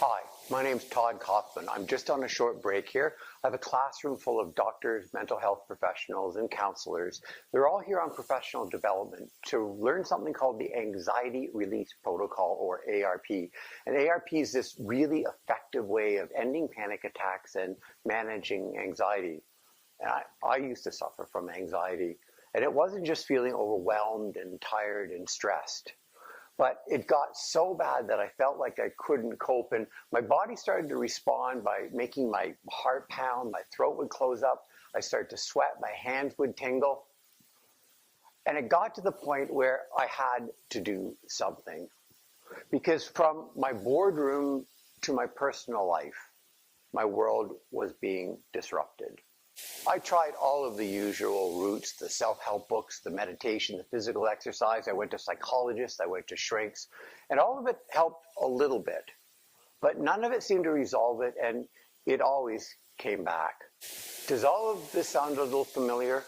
Hi, my name's Todd Kaufman. I'm just on a short break here. I have a classroom full of doctors, mental health professionals, and counselors. They're all here on professional development to learn something called the Anxiety Release Protocol, or ARP. And ARP is this really effective way of ending panic attacks and managing anxiety. And I used to suffer from anxiety. And it wasn't just feeling overwhelmed and tired and stressed. But it got so bad that I felt like I couldn't cope, and my body started to respond by making my heart pound, my throat would close up, I started to sweat, my hands would tingle. And it got to the point where I had to do something. Because from my boardroom to my personal life, my world was being disrupted. I tried all of the usual routes, the self-help books, the meditation, the physical exercise. I went to psychologists, I went to shrinks, and all of it helped a little bit. But none of it seemed to resolve it, and it always came back. Does all of this sound a little familiar?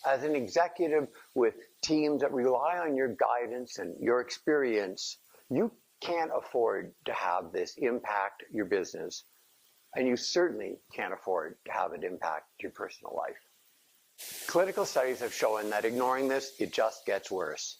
As an executive with teams that rely on your guidance and your experience, you can't afford to have this impact your business. And you certainly can't afford to have it impact your personal life. Clinical studies have shown that ignoring this, it just gets worse.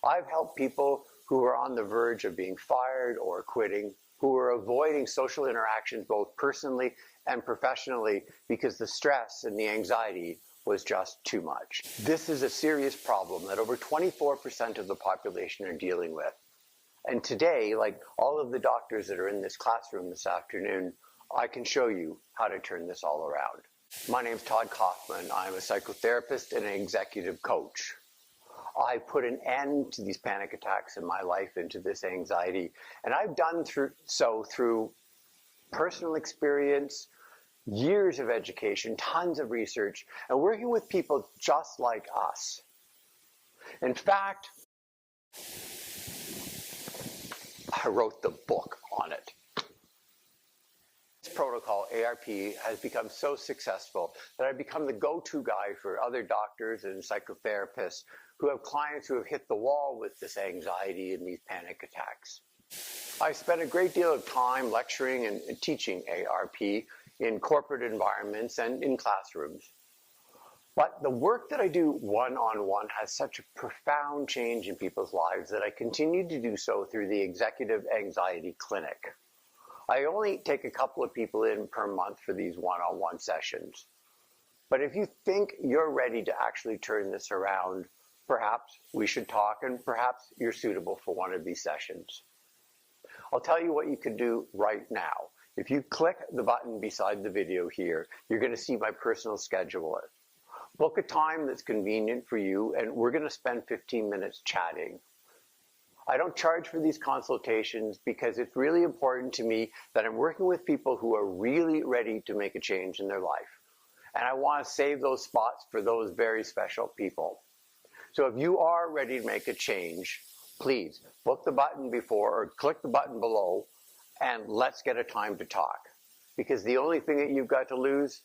I've helped people who are on the verge of being fired or quitting, who are avoiding social interactions both personally and professionally because the stress and the anxiety was just too much. This is a serious problem that over 24% of the population are dealing with. And today, like all of the doctors that are in this classroom this afternoon, I can show you how to turn this all around. My name's Todd Kaufman. I'm a psychotherapist and an executive coach. I put an end to these panic attacks in my life, into this anxiety, and I've done so through personal experience, years of education, tons of research, and working with people just like us. In fact, I wrote the book on it. This protocol, ARP, has become so successful that I've become the go-to guy for other doctors and psychotherapists who have clients who have hit the wall with this anxiety and these panic attacks. I spent a great deal of time lecturing and teaching ARP in corporate environments and in classrooms. But the work that I do one-on-one has such a profound change in people's lives that I continue to do so through the EAC.Clinic. I only take a couple of people in per month for these one-on-one sessions. But if you think you're ready to actually turn this around, perhaps we should talk, and perhaps you're suitable for one of these sessions. I'll tell you what you can do right now. If you click the button beside the video here, you're going to see my personal scheduler. Book a time that's convenient for you, and we're going to spend 15 minutes chatting. I don't charge for these consultations because it's really important to me that I'm working with people who are really ready to make a change in their life. And I want to save those spots for those very special people. So if you are ready to make a change, please book the button before or click the button below and let's get a time to talk. Because the only thing that you've got to lose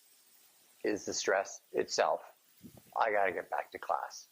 is the stress itself. I got to get back to class.